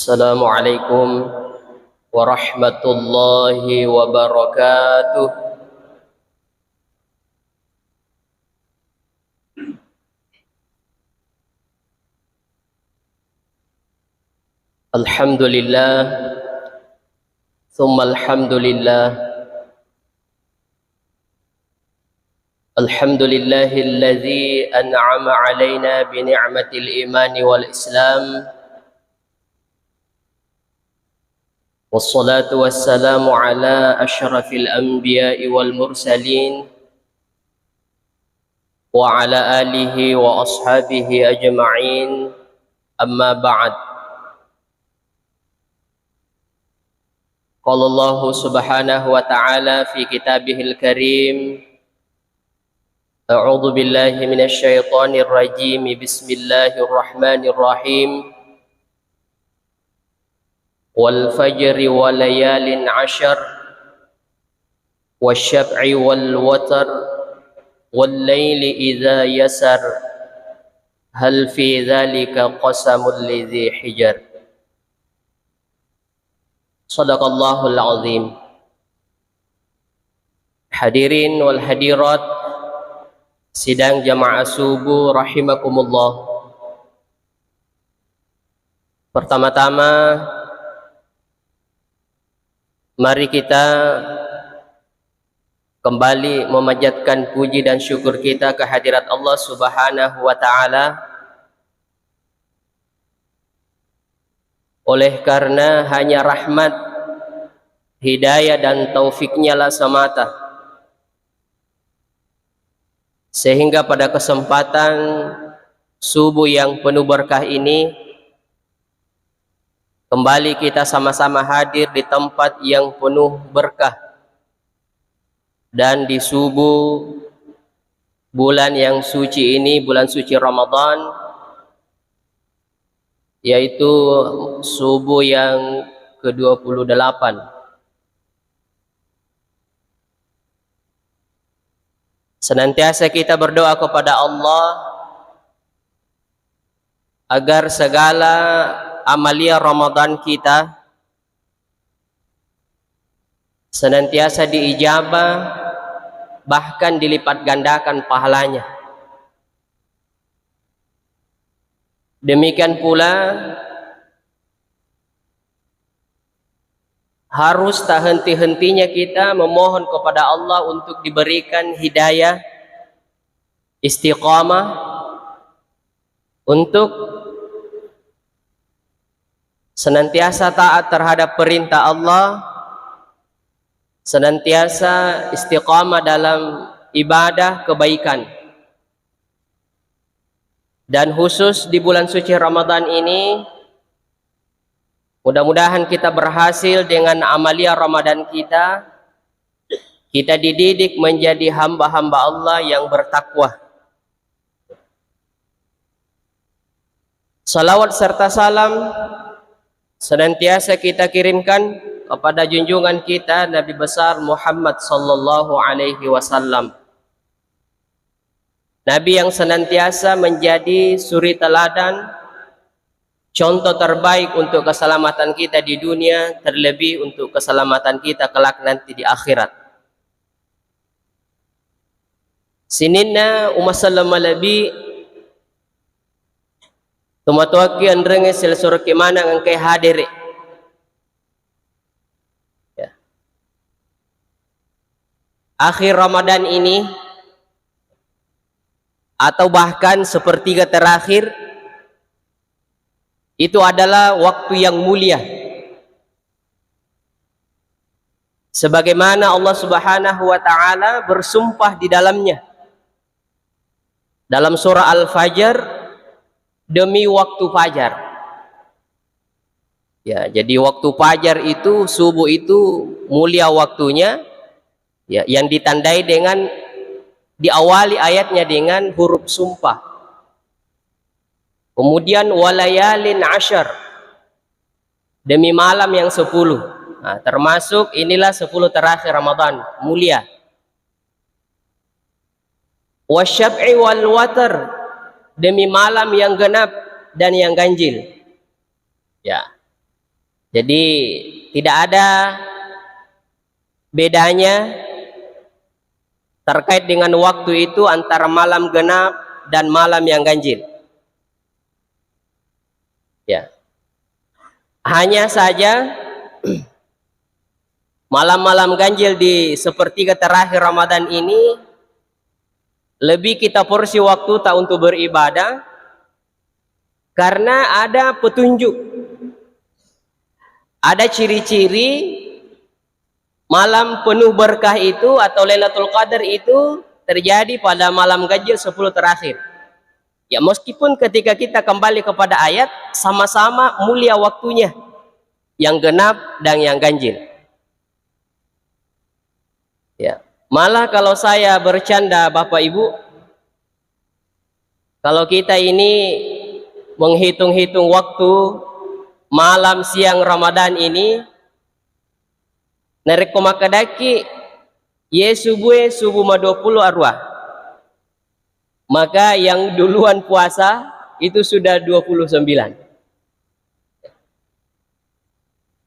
Assalamualaikum warahmatullahi wabarakatuh. Alhamdulillah, thumma alhamdulillah. Alhamdulillahilladzi an'ama alaina bi ni'matil imani wal islam. Wassalatu wassalamu ala asyrafil anbiya'i wal mursalin wa ala alihi wa ashabihi ajma'in. Amma ba'd. Qala Allah subhanahu wa ta'ala fi kitabihil karim, a'udzu billahi minasy syaithanir rajim. Bismillahirrahmanirrahim. Wal fajri wa layalin 'ashr wasyaf'i wal watar wal laili idza yasar hal fi dzalika qasamul lidzi hijar. Shadaqallahul azim. Hadirin wal hadirat sidang jamaah subuh rahimakumullah. Pertama-tama mari kita kembali memanjatkan puji dan syukur kita ke hadirat Allah Subhanahu wa ta'ala, oleh karena hanya rahmat, hidayah dan taufiknya lah semata, sehingga pada kesempatan subuh yang penuh berkah ini kembali kita sama-sama hadir di tempat yang penuh berkah dan di subuh bulan yang suci ini, bulan suci Ramadan, yaitu subuh yang ke-28. Senantiasa kita berdoa kepada Allah agar segala amalia Ramadan kita senantiasa diijabah, bahkan dilipat gandakan pahalanya. Demikian pula harus tak henti-hentinya kita memohon kepada Allah untuk diberikan hidayah, istiqamah, untuk senantiasa taat terhadap perintah Allah, senantiasa istiqamah dalam ibadah kebaikan. Dan khusus di bulan suci Ramadan ini, mudah-mudahan kita berhasil dengan amalia Ramadan kita. Kita dididik menjadi hamba-hamba Allah yang bertakwa. Salawat serta salam senantiasa kita kirimkan kepada junjungan kita Nabi besar Muhammad sallallahu alaihi wasallam. Nabi yang senantiasa menjadi suri teladan, contoh terbaik untuk keselamatan kita di dunia, terlebih untuk keselamatan kita kelak nanti di akhirat. Sininna umasallam malabi tumatuaki andrenge selsur kemana ngangkai hadir ya. Akhir Ramadan ini atau bahkan sepertiga terakhir itu adalah waktu yang mulia, sebagaimana Allah Subhanahu wa ta'ala bersumpah di dalamnya dalam surah Al-Fajr, demi waktu fajar. Ya, jadi waktu fajar itu, subuh itu mulia waktunya, ya, yang ditandai dengan diawali ayatnya dengan huruf sumpah. Kemudian walayalin 'ashr, demi malam yang 10. Nah, termasuk inilah 10 terakhir Ramadan, mulia. Wasyaf'i wal watar, demi malam yang genap dan yang ganjil. Ya. Jadi tidak ada bedanya terkait dengan waktu itu antara malam genap dan malam yang ganjil. Ya. Hanya saja malam-malam ganjil di sepertiga terakhir Ramadan ini lebih kita porsi waktu tak untuk beribadah karena ada petunjuk, ada ciri-ciri malam penuh berkah itu atau Lailatul Qadar itu terjadi pada malam ganjil 10 terakhir. Ya, meskipun ketika kita kembali kepada ayat sama-sama mulia waktunya, yang genap dan yang ganjil. Ya, malah kalau saya bercanda Bapak Ibu, kalau kita ini menghitung-hitung waktu malam siang Ramadan ini, nareko makadaki ye subuh 20 arwah. Maka yang duluan puasa itu sudah 29.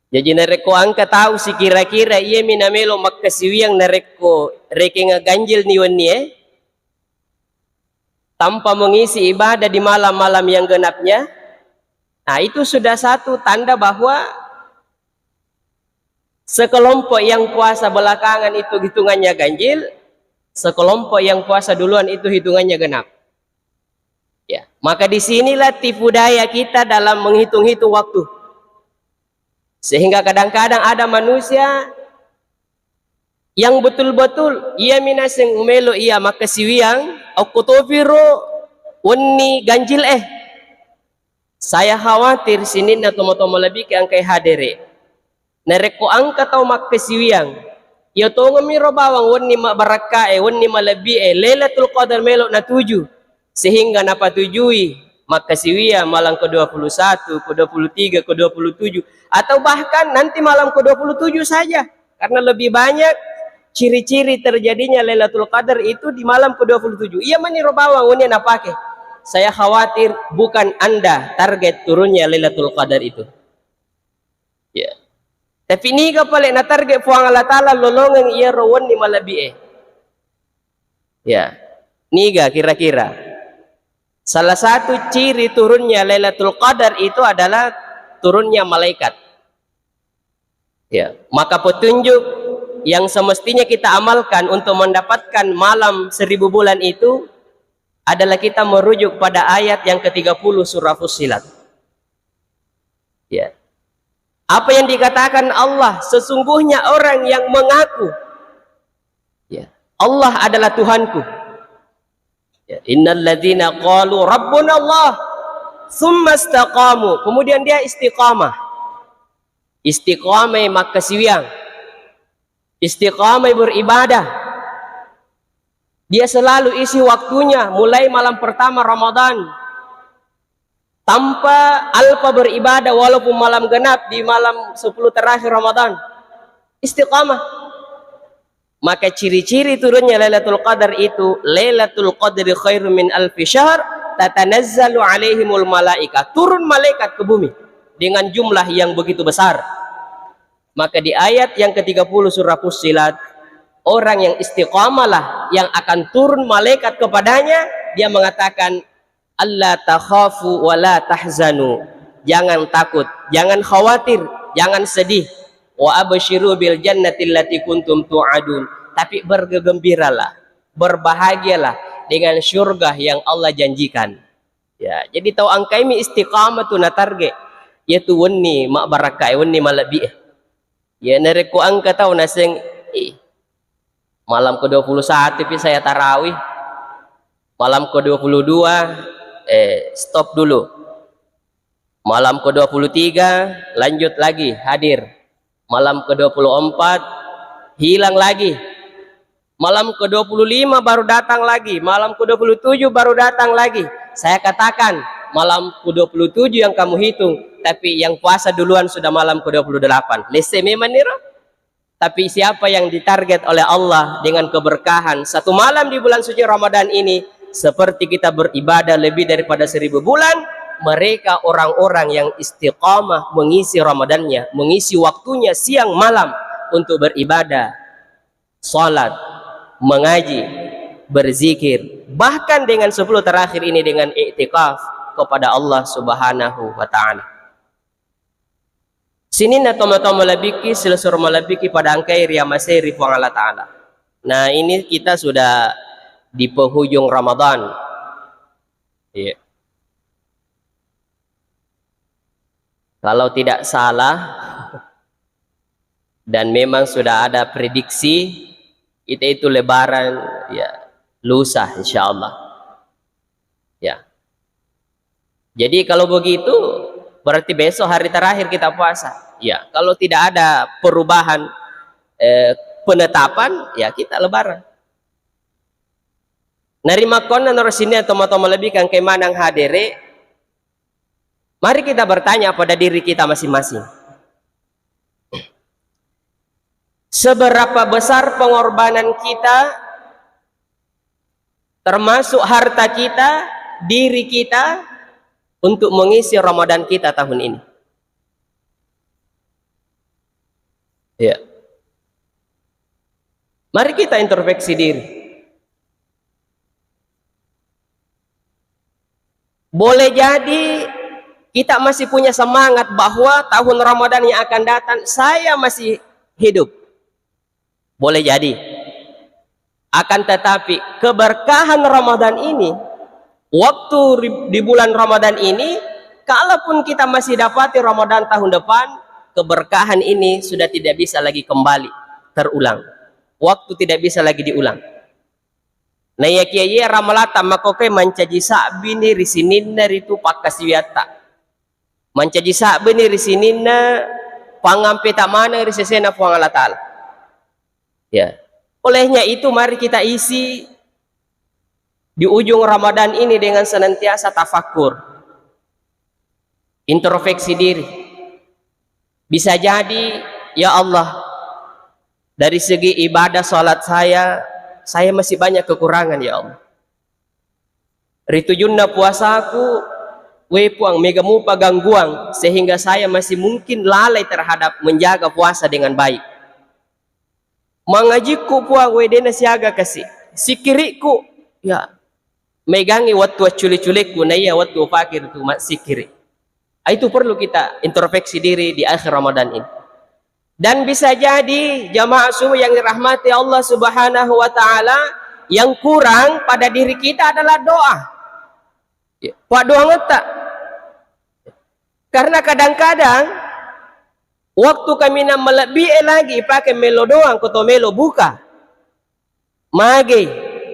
Jadi nareko angka tahu si kira-kira ia minamelo makasiwiang nareko reke ganjil niwen tanpa mengisi ibadah di malam-malam yang genapnya. Nah, itu sudah satu tanda bahwa sekelompok yang puasa belakangan itu hitungannya ganjil, sekelompok yang puasa duluan itu hitungannya genap. Ya, maka disinilah tipu daya kita dalam menghitung-hitung waktu. Sehingga kadang-kadang ada manusia yang betul-betul ia minaseng umelo ia makasiwiang okutofiro wani ganjil saya khawatir sinin na tomo-tomo lebih ke angkai hadere. Nareko angka tau makasiwiang ya to ngamiro bawang wani ma baraka wani malabi Lailatul Qadar melo na 7 sehingga napatujui makasiwiang malam ke-21, ke-23, ke-27 atau bahkan nanti malam ke-27 saja karena lebih banyak ciri-ciri terjadinya Lailatul Qadar itu di malam ke-27. Ia meniro bawang wani napake. Saya khawatir bukan Anda target turunnya Lailatul Qadar itu. Ya. Tapi ni kapalik na target puang Allah Ta'ala lolongan iya rawan ni malabi Ya. Niga kira-kira. Salah satu ciri turunnya Lailatul Qadar itu adalah turunnya malaikat. Ya. Maka petunjuk yang semestinya kita amalkan untuk mendapatkan malam 1000 bulan itu adalah kita merujuk pada ayat yang ke-30 surah Fussilat. Ya. Apa yang dikatakan Allah, sesungguhnya orang yang mengaku ya, Allah adalah Tuhanku. Ya, innal ladzina qalu rabbuna Allah tsumma istaqamu. Kemudian dia istiqamah. Istiqamah makasiwiang. Istiqamah beribadah. Dia selalu isi waktunya mulai malam pertama Ramadan tanpa alpa beribadah walaupun malam genap di malam 10 terakhir Ramadan. Istiqamah. Maka ciri-ciri turunnya Lailatul Qadar itu Lailatul Qadri khairum min alfi syahr tatanazzalu alaihimul malaika. Turun malaikat ke bumi dengan jumlah yang begitu besar. Maka di ayat yang ke-30 surah Fussilat, orang yang istiqamalah yang akan turun malaikat kepadanya, dia mengatakan alla takhafu wa la tahzanu. Jangan takut, jangan khawatir, jangan sedih. Wa absyiru bil jannati allati kuntum tu'adun. Tapi bergembiralah, berbahagialah dengan surga yang Allah janjikan. Ya, jadi tahu angka ini istiqamah tu na target yaitu wani mak barakai wani malabi. Ya nareko angka tahu naseng malam ke-21 tapi saya tarawih. Malam ke-22 stop dulu. Malam ke-23 lanjut lagi hadir. Malam ke-24 hilang lagi. Malam ke-25 baru datang lagi. Malam ke-27 baru datang lagi. Saya katakan malam ke-27 yang kamu hitung, tapi yang puasa duluan sudah malam ke-28. Leseme maniro. Tapi siapa yang ditarget oleh Allah dengan keberkahan satu malam di bulan suci Ramadan ini, seperti kita beribadah lebih daripada 1000 bulan, mereka orang-orang yang istiqamah mengisi Ramadannya, mengisi waktunya siang malam untuk beribadah, salat, mengaji, berzikir, bahkan dengan 10 terakhir ini dengan i'tikaf kepada Allah Subhanahu wa taala. Sini na tomo-tomo labiki selusur malabiki pada angkai ria maseri puang Allah taala. Nah, ini kita sudah di penghujung Ramadan. Iya. Kalau tidak salah dan memang sudah ada prediksi itu lebaran ya lusa insyaallah. Ya. Jadi kalau begitu berarti besok hari terakhir kita puasa. Ya, kalau tidak ada perubahan penetapan ya kita lebaran. Narima kona norosini tomo-tomo lebih kan kemanang hadere. Mari kita bertanya pada diri kita masing-masing. Seberapa besar pengorbanan kita, termasuk harta kita, diri kita, untuk mengisi Ramadan kita tahun ini? Ya. Mari kita introspeksi diri. Boleh jadi kita masih punya semangat bahwa tahun Ramadan yang akan datang saya masih hidup. Boleh jadi. Akan tetapi keberkahan Ramadan ini, waktu di bulan Ramadan ini, kalaupun kita masih dapati Ramadan tahun depan, keberkahan ini sudah tidak bisa lagi kembali terulang. Waktu tidak bisa lagi diulang. Nah ya kiai ramalata makoke mancaji sabini risininna ritu pakasiwiata. Mancaji sabini risininna pangampeta mana risesena puang Allah taala. Ya. Olehnya itu mari kita isi di ujung Ramadan ini dengan senantiasa tafakur, introspeksi diri. Bisa jadi ya Allah, dari segi ibadah salat saya masih banyak kekurangan ya Allah. Ritujunna puasaku wepuang megamupa gangguan sehingga saya masih mungkin lalai terhadap menjaga puasa dengan baik. Mengajiku puang wedena siaga kasih sikiriku ya megangi waktu culik-culikku na iya waktu fakir itu sikiri. Itu perlu kita introspeksi diri di akhir Ramadan ini. Dan bisa jadi jamaah subuh yang dirahmati Allah Subhanahu wa taala, yang kurang pada diri kita adalah doa. Pak doa ngeta. Karena kadang-kadang waktu kami nak melebihi lagi pakai melo doang koto melo buka. Mage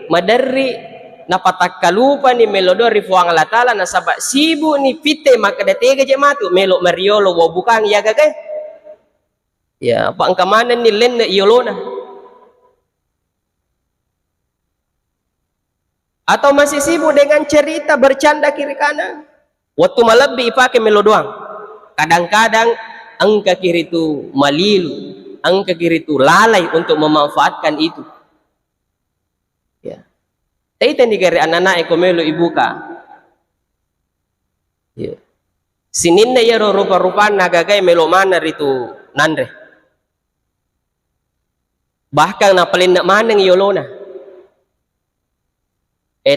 madari napatakalupa ni melo doa rifuang Allah taala nasabak sibuk ni pite maka datega je matu melo mariolo wo bukang ya gagay. Ya, apa angkamanan ni len na iolona. Atau masih sibuk dengan cerita bercanda kiri kanan. Waktu melebihi pakai melo doang. Kadang-kadang angka kiri itu malilu, angka kiri itu lalai untuk memanfaatkan itu. Ya. Tapi tadi kiri anak-anak ekomelo ibuka. Ya. Sininna ya rupa-rupa nagagay melo mana itu nandre. Bahkan napalin nak manang yolona.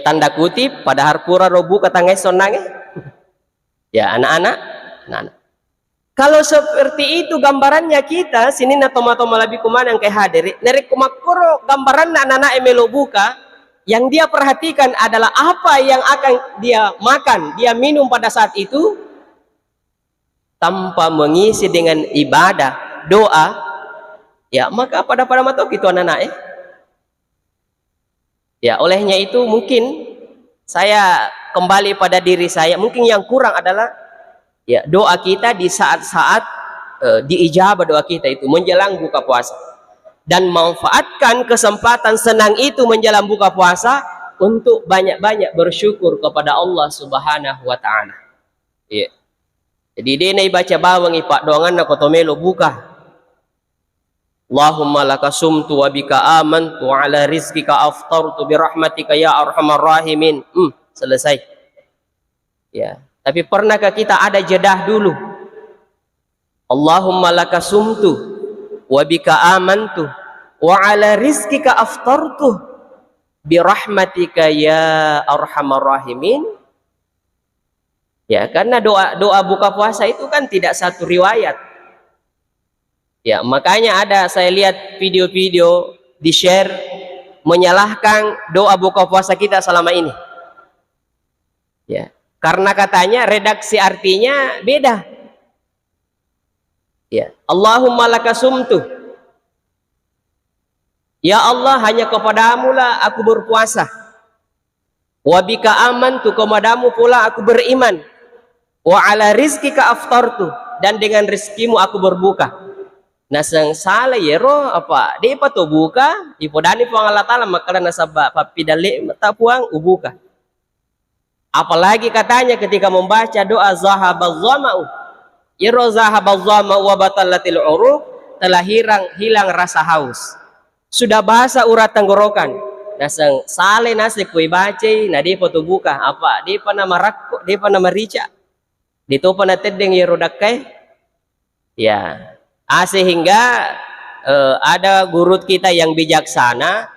Tanda kutip pada harpura robu katangay sonang. Ya anak-anak. Kalau seperti itu gambarannya kita, sini na tomatoma labi kuman yang kayak hadiri. Nari kumakuro gambaran na anak-anak emelo buka, yang dia perhatikan adalah apa yang akan dia makan, dia minum pada saat itu, tanpa mengisi dengan ibadah, doa. Ya, maka pada matok itu anak-anak ya, olehnya itu mungkin saya kembali pada diri saya, mungkin yang kurang adalah ya doa kita di saat-saat diijabah doa kita itu menjelang buka puasa, dan manfaatkan kesempatan senang itu menjelang buka puasa untuk banyak-banyak bersyukur kepada Allah Subhanahu wa taala. Ya. Jadi dia nai baca bawang ipak doangan na kotomelo buka. Allahumma laka sumtu wa bika amantu wa ala rizkika aftartu birahmatika ya arhamar rahimin. Selesai. Ya. Tapi pernahkah kita ada jedah dulu? Allahumma laka sumtu wa bika amantu wa ala rizkika aftartu birahmatika ya arhamar rahimin. Ya, karena doa buka puasa itu kan tidak satu riwayat. Ya, makanya ada saya lihat video-video di-share menyalahkan doa buka puasa kita selama ini. Ya, karena katanya redaksi artinya beda. Ya, Allahumma laka sumtu. Ya Allah, hanya kepadamu lah aku berpuasa. Wa bika amantu, kepadamu pula aku beriman. Wa ala rizkika aftartu, dan dengan rizkimu aku berbuka. Nah, sang salah ya roh apa? Dia tu buka, ipodani puang Allah Ta'ala maka nasabah papidale mata puang ubuka. Apalagi katanya ketika membaca doa zahabaz zama'u. Ya roh zahabaz zama'u wa batalatil uruq, telah hilang rasa haus. Sudah bahasa urat tenggorokan. Nah, sang salah nasi kui baca, nah dia tu buka apa? Dia pernah marakko, dia pernah merica. Dito pa natin ding yerodakai. Ya. Sehingga ada guru kita yang bijaksana,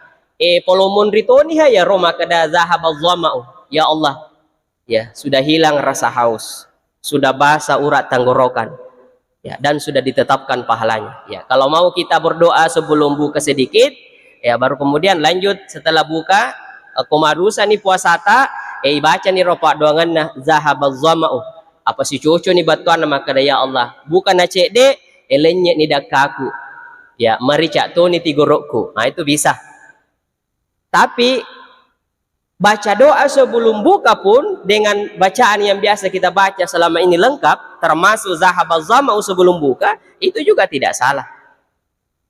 polomun ritoni ya Roma kada zahabaz zama'u. Ya Allah. Ya, sudah hilang rasa haus. Sudah basah urat tenggorokan. Ya, dan sudah ditetapkan pahalanya. Ya, kalau mau kita berdoa sebelum buka sedikit, ya baru kemudian lanjut setelah buka komarusa ni puasata, baca ni ropa doangan na zahabaz zama'u. Apa si cucu ni batuan nama kada ya Allah bukan na cek de elenye ni dakaku ya marica tu ni tigorokku. Nah itu bisa. Tapi baca doa sebelum buka pun dengan bacaan yang biasa kita baca selama ini lengkap, termasuk zahabaz zama'u sebelum buka, itu juga tidak salah.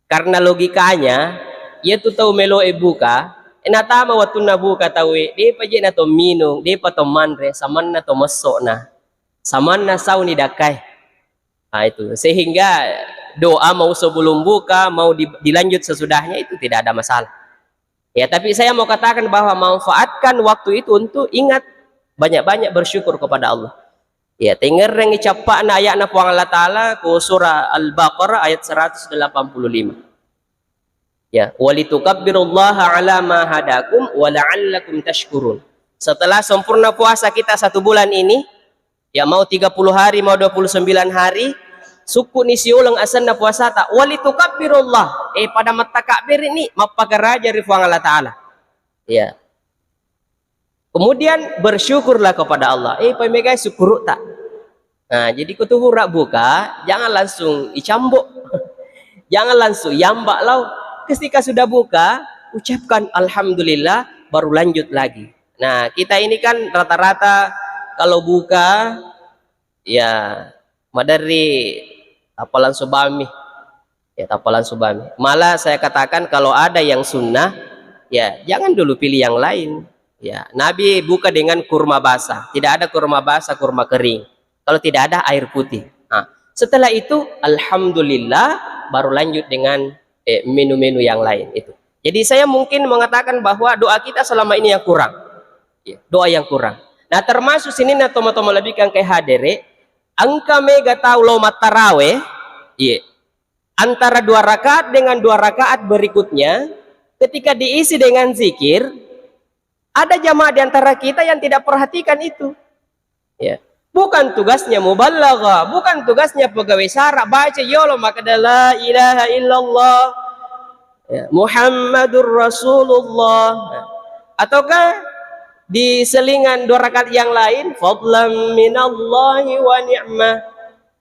Karena logikanya ia tu tahu melo buka enatama waktu na buka tahu dia paje na to minum dia pa to manre saman na to masok na samanna sauni dakai. Nah itu sehingga doa mau sebelum buka mau dilanjut sesudahnya itu tidak ada masalah. Ya, tapi saya mau katakan bahwa manfaatkan waktu itu untuk ingat banyak-banyak bersyukur kepada Allah. Ya, dengar yang dicapakna ayatna puang Allah Ta'ala ku surah Al-Baqarah ayat 185. Ya, walitukabbirullaha ala ma hadakum wa la'allakum tashkurun. Setelah sempurna puasa kita 1 bulan ini, ya mau 30 hari mau 29 hari suku ni siulang asan na puasa tak walitukabbirullah pada mata takbir ini mapagaraja rifuang Allah Ta'ala. Ya, kemudian bersyukurlah kepada Allah pamegai syukur tak. Nah jadi kutuhu rak buka jangan langsung icambuk jangan langsung yambak lau. Ketika sudah buka ucapkan alhamdulillah baru lanjut lagi. Nah kita ini kan rata-rata kalau buka ya madari tapalan subami ya tapalan subami. Malah saya katakan kalau ada yang sunnah ya jangan dulu pilih yang lain. Ya Nabi buka dengan kurma basah, tidak ada kurma basah kurma kering. Kalau tidak ada air putih. Nah, setelah itu alhamdulillah baru lanjut dengan menu-menu yang lain itu. Jadi saya mungkin mengatakan bahwa doa kita selama ini yang kurang. Ya, doa yang kurang. Nah termasuk sini na tomo-tomo lebih kan kayak hadere angka mega tahu lo matarawe iya antara 2 rakaat dengan 2 rakaat berikutnya ketika diisi dengan zikir ada jamaah di antara kita yang tidak perhatikan itu. Ya, bukan tugasnya mubalagha, bukan tugasnya pegawai syara baca ya Allah maka la ilaha illallah ya, Muhammadur Rasulullah. Nah, ataukah di selingan 2 rakaat yang lain fadlan minallahi wa ni'mah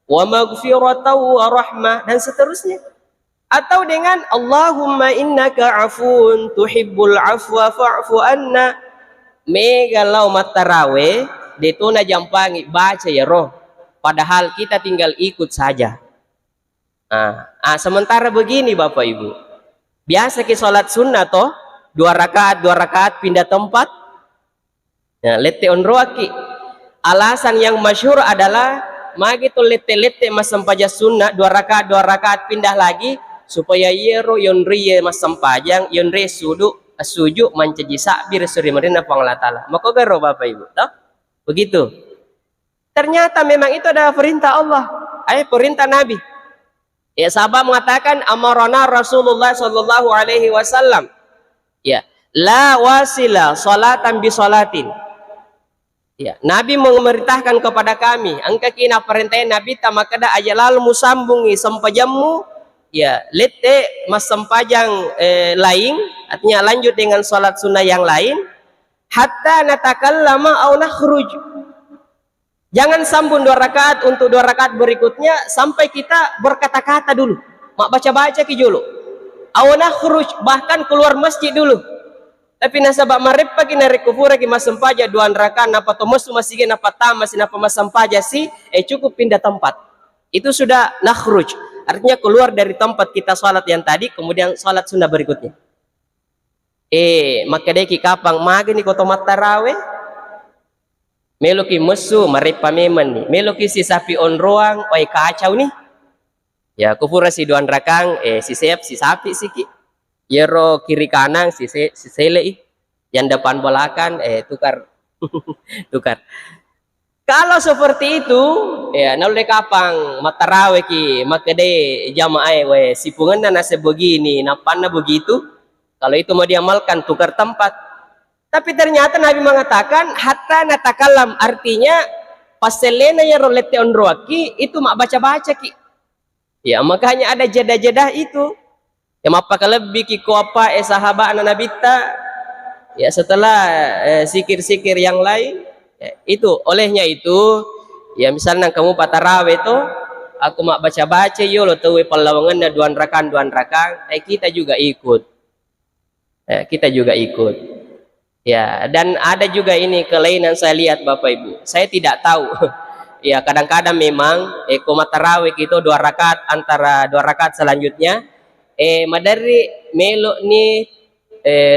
wa maghfiratan wa rahmah dan seterusnya, atau dengan Allahumma innaka afun tuhibbul afwa fa'fu anna megalau matarawe detuna jampangi baca ya roh padahal kita tinggal ikut saja. Sementara begini Bapak Ibu biasa ke sholat sunnah toh 2 rakaat pindah tempat. Ya, lete onroaki. Alasan yang masyhur adalah magitu lete masampaja sunnah 2 rakaat pindah lagi supaya yero yonriye masampajang yonri suju mancaji sabir suri marina pang Allah Ta'ala. Maka garo Bapak Ibu toh? Begitu. Ternyata memang itu adalah perintah Allah, perintah Nabi. Ya, sahabat mengatakan amarana Rasulullah sallallahu alaihi wasallam. Ya, la wasila salatan bi salatin. Ya, Nabi memerintahkan kepada kami, angka kina perintah Nabi tamakada ajalal musambungi sampajammu, ya, lete mas sampajang lain, artinya lanjut dengan salat sunnah yang lain, hatta natakallama au nakhruj. Jangan sambung 2 rakaat untuk 2 rakaat berikutnya sampai kita berkata-kata dulu, mak baca-baca ki dulu. Au nakhruj, bahkan keluar masjid dulu. Tapi nasabak marip pagi narik kufura ki mas sampaja 2 rakaat napa to masuk masih napa tamas napa mas sampaja si cukup pindah tempat. Itu sudah nakhruj, artinya keluar dari tempat kita salat yang tadi kemudian salat sunnah berikutnya. Maka deki kapang magani ko tomat tarawih meloki mesu marip pameman nih meloki si sapi on ruang oi kacau nih ya kufura si 2 rakang si sapi siki yero kiri kanan si sele yang depan belakang tukar tukar. Kalau seperti itu ya nolde kapang matarawe ki makade jamaah we sipungan na sebegini napana begitu. Kalau itu mau diamalkan tukar tempat. Tapi ternyata Nabi mengatakan hatta natakallam, artinya paselena ya rolete onroaki itu mak baca-baca ki. Ya makanya ada jeda-jeda itu. Ya mapaka lebih ki ko apa sahabat Nabi ta ya setelah sikir-sikir yang lain ya, itu olehnya itu ya misalnya kamu patarawe itu aku mak baca-baca yo lo tuwe palawangan na 2 rakaat kita juga ikut. Kita juga ikut. Ya, dan ada juga ini kelainan saya lihat Bapak Ibu. Saya tidak tahu. Ya, kadang-kadang memang komat tarawih itu 2 rakaat antara 2 rakaat selanjutnya madari melo ni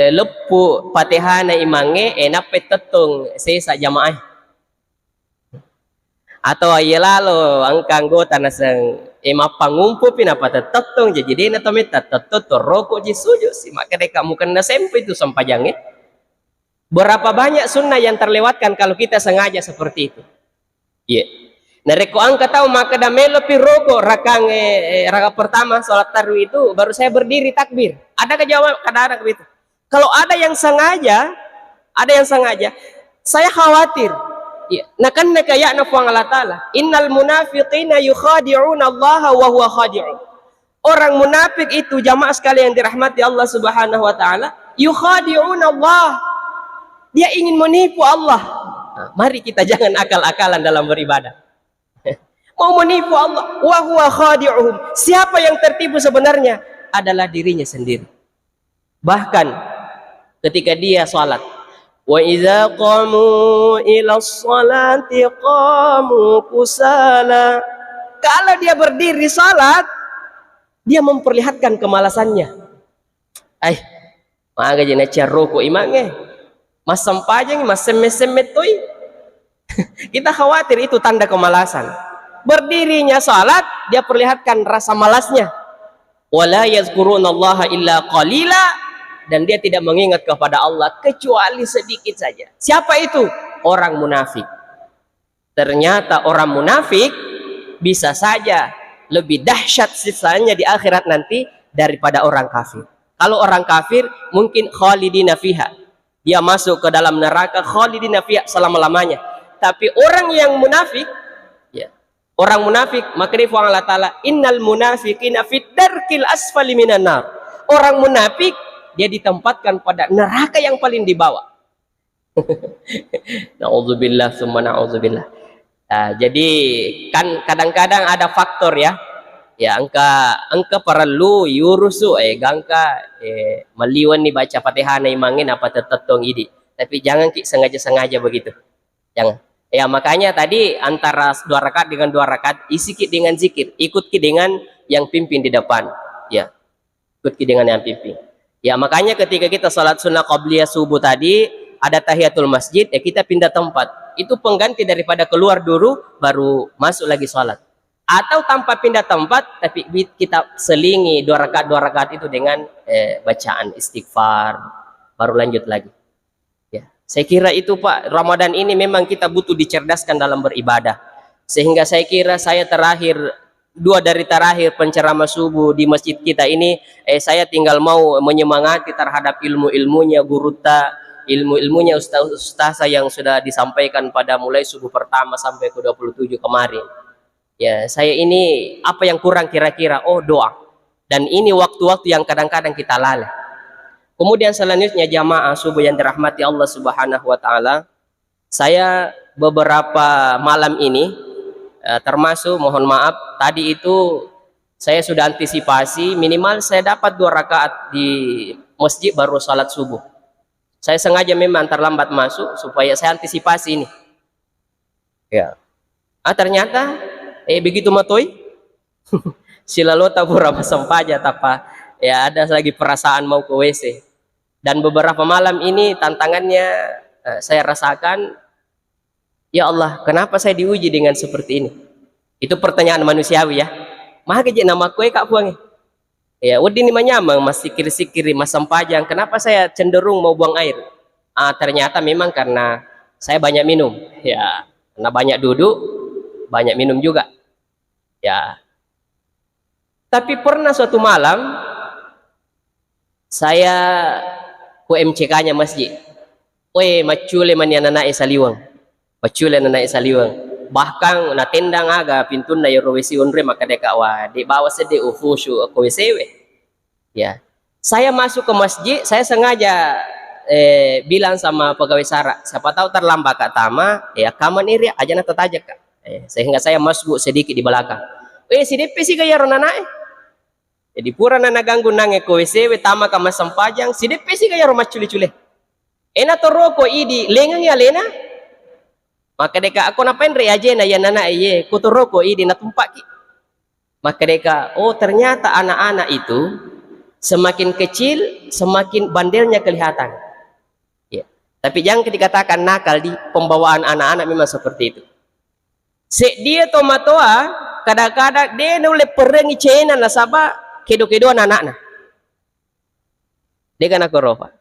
lepu Fatihah na imange napet tetong sesa jamaah. Atau ayelalo angka anggota nasang mapangumpu pinapa tetong jadi na tometa tetto rokok ji sujud si maka deka mukan na sempe itu sampajangnya. Berapa banyak sunnah yang terlewatkan kalau kita sengaja seperti itu. Iya. Nah, reko angka tahu maka damelo piroko rakang rakaat pertama salat tarawih itu baru saya berdiri takbir. Ada kejawab kadang-kadang begitu. Kalau ada yang sengaja, saya khawatir. Ya, nah kan kayak nafang Allah Ta'ala. Innal munafiqina yukhadi'una Allah wa huwa khadi'un. Orang munafik itu jamaah sekalian yang dirahmati Allah Subhanahu wa taala, yukhadi'una Allah. Dia ingin menipu Allah. Nah, mari kita jangan akal-akalan dalam beribadah. Mau menipu Allah, wa huwa khadi'uhum. Siapa yang tertipu sebenarnya adalah dirinya sendiri. Bahkan ketika dia salat, wa idza qamu ila sholati qamu kusala. Kalau dia berdiri salat, dia memperlihatkan kemalasannya. Maka jena caroko imange. Mas sampajang mas semet-semet toy. Kita khawatir itu tanda kemalasan. Berdirinya salat dia perlihatkan rasa malasnya. Wala yazkurunallaha illa qalila, dan dia tidak mengingat kepada Allah kecuali sedikit saja. Siapa itu? Orang munafik. Ternyata orang munafik bisa saja lebih dahsyat sisanya di akhirat nanti daripada orang kafir. Kalau orang kafir mungkin khalidina fiha, dia masuk ke dalam neraka khalidina fiha selama-lamanya. Tapi orang yang munafik, ya, orang munafik, maka difahami Allah Ta'ala, innal munafiqina fid darkil asfali minan nar. Orang munafik dia ditempatkan pada neraka yang paling di bawah. Na'udzubillah summa na'udzubillah. Jadi kan kadang-kadang ada faktor ya. Ya angka perlu yurusu gangka maliwan nih baca Fatihah na imangin apa tetong idi. Tapi jangan sengaja-sengaja begitu. Jangan. Ya makanya tadi antara 2 rakaat dengan 2 rakaat isi dengan zikir, ikut dengan yang pimpin di depan. Ya. Ikut dengan yang pimpin. Ya makanya ketika kita salat sunnah qabliyah subuh tadi ada tahiyatul masjid, kita pindah tempat. Itu pengganti daripada keluar dulu baru masuk lagi salat. Atau tanpa pindah tempat tapi kita selingi 2 rakaat itu dengan bacaan istighfar baru lanjut lagi. Ya. Saya kira itu Pak, Ramadan ini memang kita butuh dicerdaskan dalam beribadah. Sehingga saya kira saya terakhir, dua dari terakhir penceramah subuh di masjid kita ini, saya tinggal mau menyemangati terhadap ilmu-ilmunya guru ilmu-ilmunya ustaz yang sudah disampaikan pada mulai subuh pertama sampai ke 27 kemarin. Ya, saya ini apa yang kurang kira-kira? Oh, doa. Dan ini waktu-waktu yang kadang-kadang kita lalai. Kemudian selanjutnya jamaah subuh yang dirahmati Allah Subhanahu wa taala, saya beberapa malam ini termasuk mohon maaf tadi itu saya sudah antisipasi minimal saya dapat 2 rakaat di masjid baru salat subuh. Saya sengaja memang terlambat masuk supaya saya antisipasi ini. Ya. Ternyata begitu matoi silalota pura sampaja tapa ya ada lagi perasaan mau ke WC. Dan beberapa malam ini tantangannya saya rasakan, ya Allah, kenapa saya diuji dengan seperti ini? Itu pertanyaan manusiawi ya. Maka je nama kue kak buang. Ya, udin menyamang masih sikir-sikir mas sampajang. Kenapa saya cenderung mau buang air? Ternyata memang karena saya banyak minum. Ya, karena banyak duduk, banyak minum juga. Ya. Tapi pernah suatu malam saya ku MCK-nya masjid. Macule mani anak saliwang. Macule anak saliwang. Bahkan na tendang aga pintun na yorowesi unre maka deka wa di bawah sede ufushu ko wesewe. Ya. Saya masuk ke masjid, saya sengaja bilang sama pegawai sara, siapa tahu terlambat Kak Tama, ya kaman iri aja na tatajak Kak. Sehingga saya masuk sedikit di belakang. Si DP sih gaya ronanae. Jadi pura na naganggu nange ko wesewe tama ka masampajang, si DP sih gaya rumah culi-culi. Ena toroko idi lengang ya lena. Maka deka aku napain re aja na ya nana kutoroko idi natumpak. Maka deka ternyata anak-anak itu semakin kecil semakin bandelnya kelihatan. Ya. Tapi jangan dikatakan nakal di pembawaan anak-anak memang seperti itu. Dia tomatoa kadang-kadang dia nule perengi cena nasaba kedo-kedo anak-anak. Dia kan aku rofa.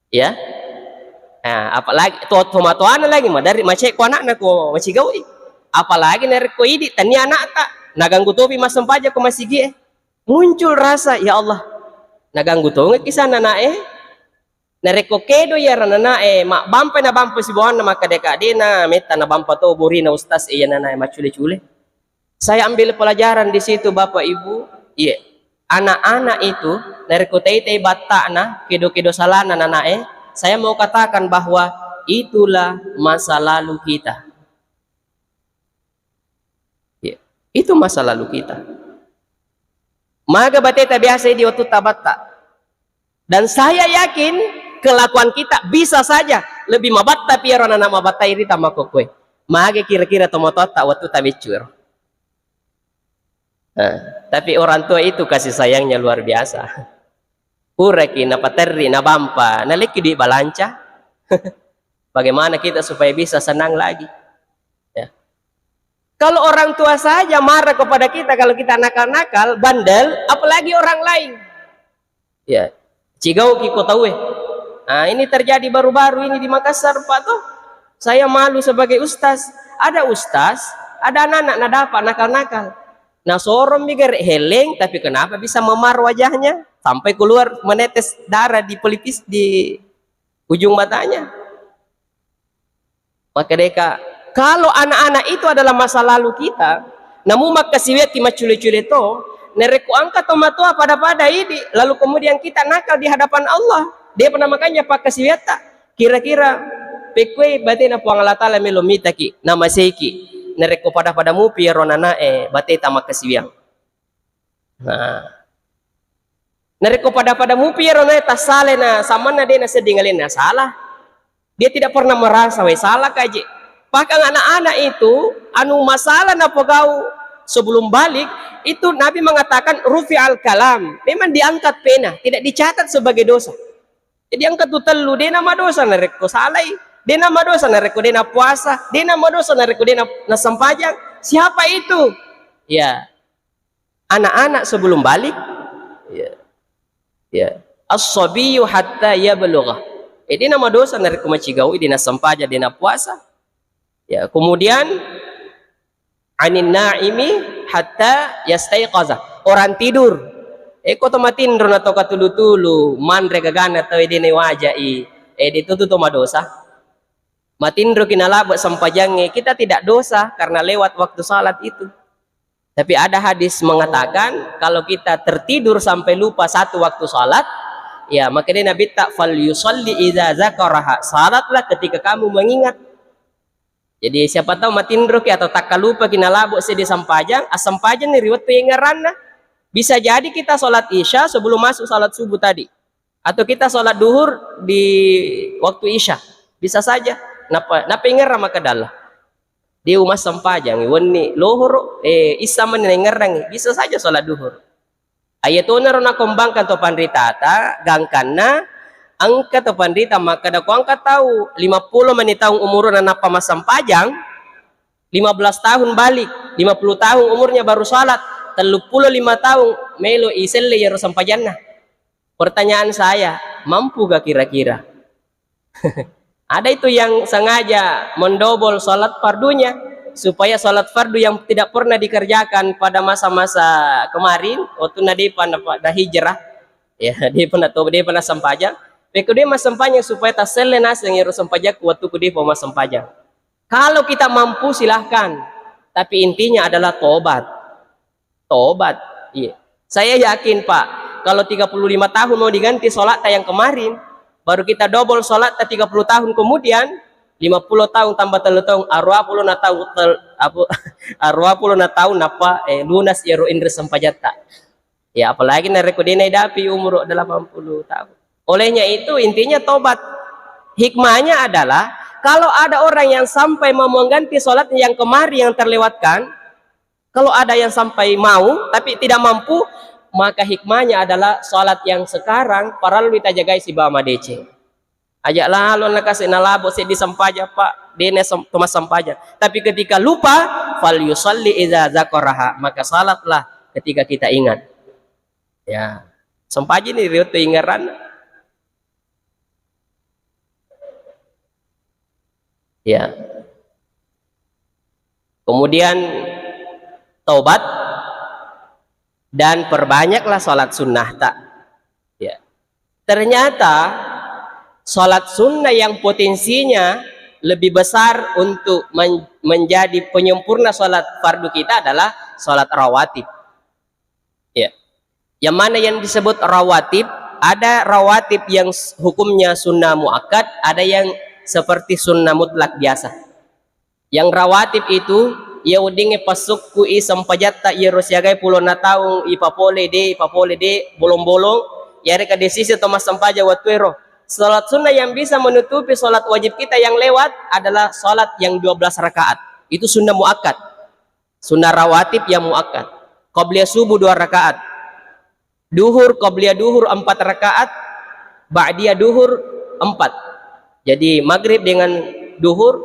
Ya. Apalagi tomatoan lagi mah dari macet ko anak ko masih gawi. Apalagi nari ko idi tani anak tak naganggu topi mas sempaja ko masih gie. Muncul rasa ya Allah naganggu to kisana nae nari ko kedo ya nae mak bampe na bampe si bawan na maka deka dina meta na bampa to burina ustaz iya nae macule-cule. Saya ambil pelajaran di situ Bapak Ibu. Iya. Anak-anak itu nari ko tei batak na kedo-kedo salana nae. Saya mau katakan bahwa itulah masa lalu kita. Ya, itu masa lalu kita. Maka bateta biasa di waktu tabata. Dan saya yakin kelakuan kita bisa saja lebih mabatta piaro na mabatta iri tamako kue. Maka kira-kira tomotota waktu tabicur. Tapi orang tua itu kasih sayangnya luar biasa. Kureki na pateri na bampa na leki di balanca. Bagaimana kita supaya bisa senang lagi? Ya. Kalau orang tua saja marah kepada kita kalau kita nakal-nakal, bandel, apalagi orang lain. Ya, cigau ki tahu ini terjadi baru-baru ini di Makassar Pak tuh. Saya malu sebagai ustaz. Ada ustaz, ada anak-anak dapat nakal-nakal. Nah sorong bigar heleng, tapi kenapa bisa memar wajahnya sampai keluar menetes darah di pelipis di ujung matanya. Maka deka kalau anak-anak itu adalah masa lalu kita, namun maka siweti macule-cule to nereku angkat tomatua pada ini, lalu kemudian kita nakal di hadapan Allah. Dia pernah makanya pakai siweta. Kira-kira pekwe batina puang Allah Ta'ala melomita ki nama seiki. Nereko pada mu pieronana bateta makasiwiang. Nah. Nereko pada mu pieronana tasale na samana dia na sedingalin na salah. Dia tidak pernah merasa salah kaje. Bahkan anak-anak itu anu masalah na pegau sebelum balik itu Nabi mengatakan rufi al kalam. Memang diangkat pena, tidak dicatat sebagai dosa. Jadi angkat tu telu dia nama dosa nereko salai. Dia nama dosa nareko dia na puasa, dia nama dosa nareko dia na sampajang. Siapa itu? Ya, anak-anak sebelum balik. Ya, as-sabiyyu hatta yablugha. Ini nama dosa dari kumacigau, dina sampaja, dina puasa. Ya, kemudian anin naimi hatta yastaiqaza. Orang tidur. Eko tomatin rona toka tulu-tulu, mandre gagana tahu dina wajai. Ditutu toma dosa. Matindro kinalabot sampajange, kita tidak dosa karena lewat waktu salat itu. Tapi ada hadis mengatakan kalau kita tertidur sampai lupa satu waktu salat, ya maka dia Nabi tak fal yusalli idza zakaraha, salatlah ketika kamu mengingat. Jadi siapa tahu matindro ki atau tak lupa kina labok se di sampajang, asampajang ni riwat pengaranna. Bisa jadi kita salat isya sebelum masuk salat subuh tadi, atau kita salat duhur di waktu isya, bisa saja. Napa ingara maka dalah dia umas sampajang wani lohor isa man ngerang, bisa saja salat duhur. Ayatuna rona kombangkan to pandritata gangkanna angka to pandrita maka da ko angka tahu 50 menit tahun umurna napa mas sampajang 15 tahun balik 50 tahun umurnya baru salat 35 tahun melo iselle yaro sampajanna. Pertanyaan saya, mampu gak kira-kira? Ada itu yang sengaja mendobol salat fardunya supaya salat fardu yang tidak pernah dikerjakan pada masa-masa kemarin waktu nadi pada hijrah, ya dia pernah sampajang. Dia mas sampajang supaya tak selenas yang harus sampajak waktu dia mas sampajang. Kalau kita mampu silahkan, tapi intinya adalah tobat. Iya. Saya yakin Pak, kalau 35 tahun mau diganti salat yang kemarin, baru kita double salat 30 tahun kemudian 50 tahun tambah 3 tahun 20 na tahun apa lunas ero indra sampajata. Ya apalagi narekodena dapi umur 80 tahun. Olehnya itu intinya tobat. Hikmahnya adalah kalau ada orang yang sampai mau mengganti salat yang kemarin yang terlewatkan, kalau ada yang sampai mau tapi tidak mampu, maka hikmahnya adalah salat yang sekarang paralu kita jagai si bama DC. Ajak lalu nak kasih nalabo si di sampaja Pak, dene Thomas sampaja. Tapi ketika lupa, fal yusalli idza zakaraha, maka salatlah ketika kita ingat. Ya, sampaja ni riwayat ingaran. Ya. Kemudian taubat dan perbanyaklah salat sunnah tak. Ya. Ternyata salat sunnah yang potensinya lebih besar untuk menjadi penyempurna salat fardu kita adalah salat rawatib. Ya. Yang mana yang disebut rawatib, ada rawatib yang hukumnya sunnah muakkad, ada yang seperti sunnah mutlak biasa. Yang rawatib itu ia udinge pasukku i sampajatta ia rosiagai pulona taung ipapole de bolong-bolong ya reka desisi Thomas sampaja watuero. Salat sunnah yang bisa menutupi salat wajib kita yang lewat adalah salat yang 12 rakaat. Itu sunnah muakkad. Sunnah rawatib yang muakkad. Qabliyah subuh 2 rakaat. Duhur qabliyah duhur 4 rakaat. Ba'diyah duhur 4. Jadi maghrib dengan duhur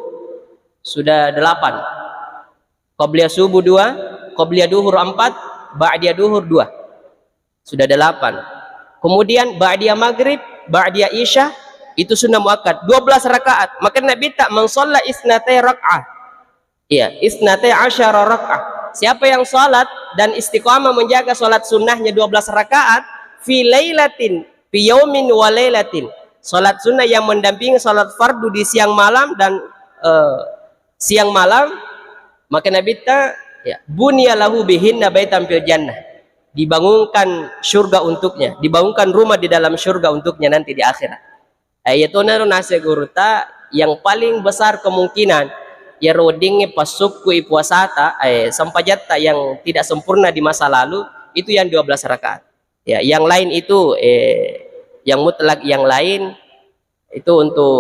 sudah 8. Qabliyah subuh 2, qabliyah duhur 4, ba'diyah duhur 2. Sudah 8. Kemudian ba'diyah maghrib, ba'diyah isya itu sunnah muakkad 12 rakaat. Maka Nabi tak mensolat isnatai rak'ah. Iya, isnatai asyara rak'ah. Siapa yang salat dan istiqamah menjaga salat sunnahnya 12 rakaat fi lailatin fi yaumin wa lailatin. Salat sunnah yang mendampingi salat fardu di siang malam dan siang malam, maka Nabi ta ya bunya lahu bihinna baitan fil jannah. Dibangunkan surga untuknya, dibangunkan rumah di dalam surga untuknya nanti di akhirat. Ayatuna nase guruta yang paling besar kemungkinan ya rodingnya pasukku puasata sampajatta yang tidak sempurna di masa lalu itu yang 12 rakaat. Ya, yang lain itu yang mutlak yang lain itu untuk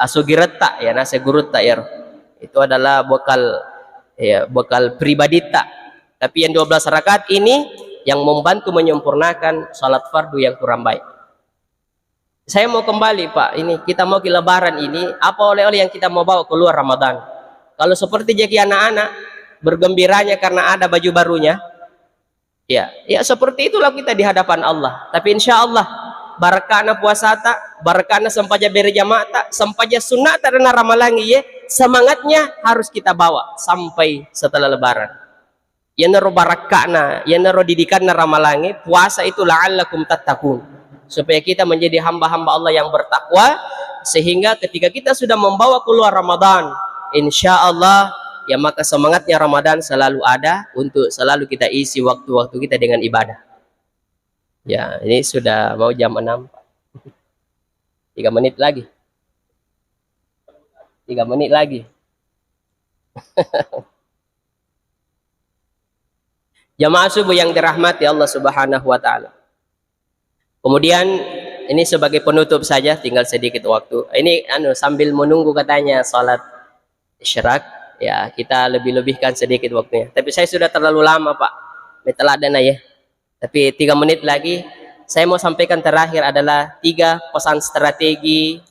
asugirata ya nase guruta ya. Itu adalah bekal pribadi tak. Tapi yang 12 rakaat ini yang membantu menyempurnakan salat fardu yang kurang baik. Saya mau kembali Pak, ini kita mau ke lebaran ini, apa oleh-oleh yang kita mau bawa keluar Ramadan? Kalau seperti jadi anak-anak bergembiranya karena ada baju barunya, ya seperti itulah kita di hadapan Allah. Tapi insya Allah barakana puasa tak, barakana sampaja berjamaah tak, sampaja sunat tak dan ramalangi ya, semangatnya harus kita bawa sampai setelah lebaran. Ya naro barakana, ya naro didikanna ramalangi, puasa itu la'allakum tattaqun. Supaya kita menjadi hamba-hamba Allah yang bertakwa, sehingga ketika kita sudah membawa keluar Ramadan, insya Allah ya maka semangatnya Ramadan selalu ada untuk selalu kita isi waktu-waktu kita dengan ibadah. Ya, ini sudah mau jam 6. 3 menit lagi. 3 menit lagi. Jamaah subuh yang dirahmati Allah Subhanahu wa taala. Kemudian ini sebagai penutup saja, tinggal sedikit waktu. Ini sambil menunggu katanya salat isyraq. Ya, kita lebih-lebihkan sedikit waktunya. Tapi saya sudah terlalu lama, Pak. Meteladan ya. Tapi 3 menit lagi, saya mau sampaikan terakhir adalah 3 pesan strategi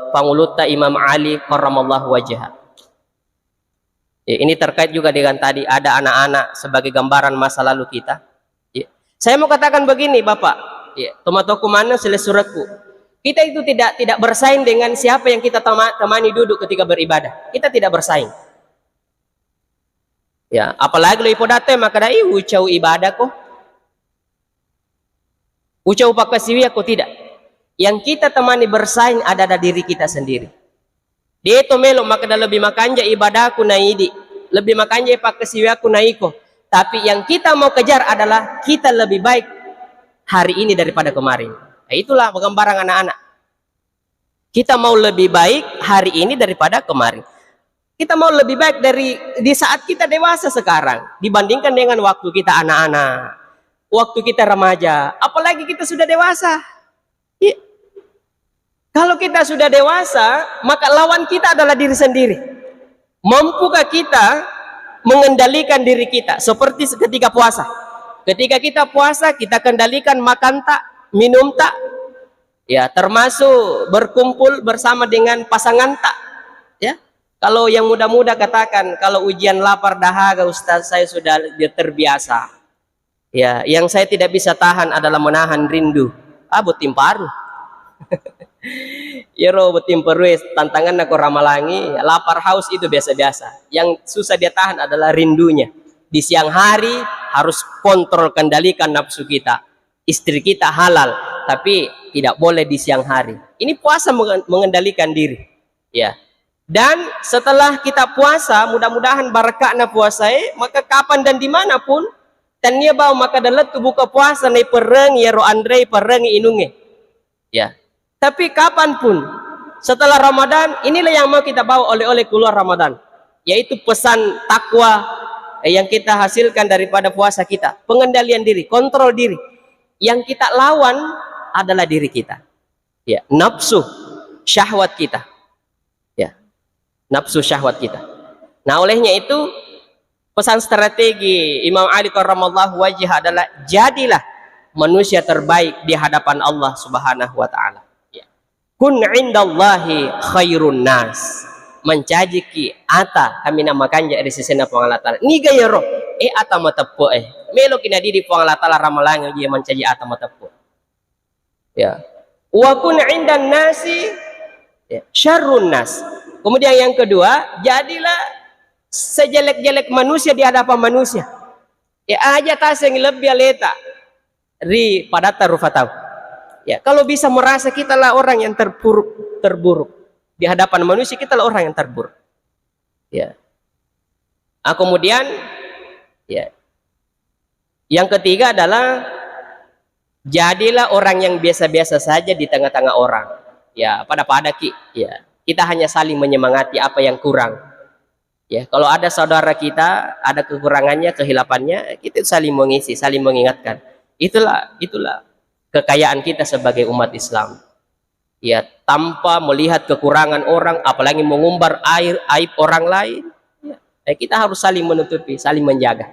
Panguluta Imam Ali karramallahu wajhah. Ya, ini terkait juga dengan tadi ada anak-anak sebagai gambaran masa lalu kita. Ya. Saya mau katakan begini, Bapak. Ya, tomatoku mana suratku. Kita itu tidak bersaing dengan siapa yang kita temani duduk ketika beribadah. Kita tidak bersaing. Ya, apalagi lo ipodate maka dai ucau ibadah kok. Ucau pakasiwia kok tidak. Yang kita temani bersaing adalah diri kita sendiri. Dia itu melo maka dah lebih makanja ibadahku naidi, lebih makanja pakasiwiaku naiko. Tapi yang kita mau kejar adalah kita lebih baik hari ini daripada kemarin. Nah, itulah penggambaran anak-anak. Kita mau lebih baik hari ini daripada kemarin. Kita mau lebih baik dari di saat kita dewasa sekarang dibandingkan dengan waktu kita anak-anak, waktu kita remaja, apalagi kita sudah dewasa. Ya. Kalau kita sudah dewasa, maka lawan kita adalah diri sendiri. Mampukah kita mengendalikan diri kita seperti ketika puasa? Ketika kita puasa, kita kendalikan makan tak, minum tak, ya termasuk berkumpul bersama dengan pasangan tak, ya. Kalau yang muda-muda katakan kalau ujian lapar dahaga Ustaz saya sudah terbiasa, ya. Yang saya tidak bisa tahan adalah menahan rindu. Betim paru. Ya ro betim paru tantangan aku ramalangi, ya, lapar haus itu biasa-biasa. Yang susah dia tahan adalah rindunya. Di siang hari harus kontrol kendalikan nafsu kita. Istri kita halal, tapi tidak boleh di siang hari. Ini puasa mengendalikan diri, ya. Dan setelah kita puasa, mudah-mudahan barakahna puasa, maka kapan dan dimanapun, tanya bau maka dalam buka puasa nih pereng ya ro Andre pereng inunge, ya. Tapi kapanpun setelah Ramadan, inilah yang mau kita bawa oleh keluar Ramadan, yaitu pesan takwa yang kita hasilkan daripada puasa kita, pengendalian diri, kontrol diri. Yang kita lawan adalah diri kita, ya, nafsu syahwat kita, ya, nafsu syahwat kita. Nah, olehnya itu pesan strategi Imam Ali karramallahu wajhah adalah jadilah manusia terbaik di hadapan Allah Subhanahu wa taala. Ya. Kun indallahi khairun nas. Mencajiki ata kami namakan dari sisi pengalatan ni gaya roh ata matepo melo kina di pengalatan ramalang dia mencaji ata matepo, ya. Wa kun indan nasi, ya, syarrun nas. Kemudian yang kedua, jadilah sejelek-jelek manusia di hadapan manusia, ya. Aja tas yang lebih leta ri pada tarufatau, ya. Kalau bisa merasa kita lah orang yang terburuk di hadapan manusia, kita lah orang yang terburuk, ya. Kemudian, ya, yang ketiga adalah jadilah orang yang biasa-biasa saja di tengah-tengah orang, ya. Pada ki, ya. Kita hanya saling menyemangati apa yang kurang, ya. Kalau ada saudara kita ada kekurangannya, kehilapannya, kita saling mengisi, saling mengingatkan. Itulah kekayaan kita sebagai umat Islam. Ya, tanpa melihat kekurangan orang, apalagi mengumbar aib orang lain, ya, kita harus saling menutupi, saling menjaga.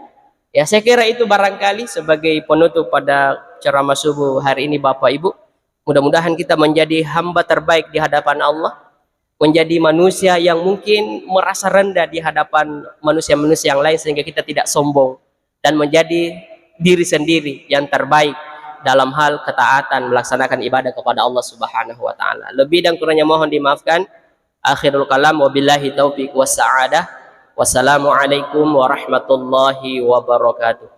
Ya, saya kira itu barangkali sebagai penutup pada ceramah subuh hari ini, Bapak Ibu. Mudah-mudahan kita menjadi hamba terbaik di hadapan Allah, menjadi manusia yang mungkin merasa rendah di hadapan manusia-manusia yang lain sehingga kita tidak sombong, dan menjadi diri sendiri yang terbaik dalam hal ketaatan melaksanakan ibadah kepada Allah Subhanahu wa taala. Lebih dan kurangnya mohon dimaafkan. Akhirul kalam, wabillahi taufiq was sa'adah. Wassalamualaikum warahmatullahi wabarakatuh.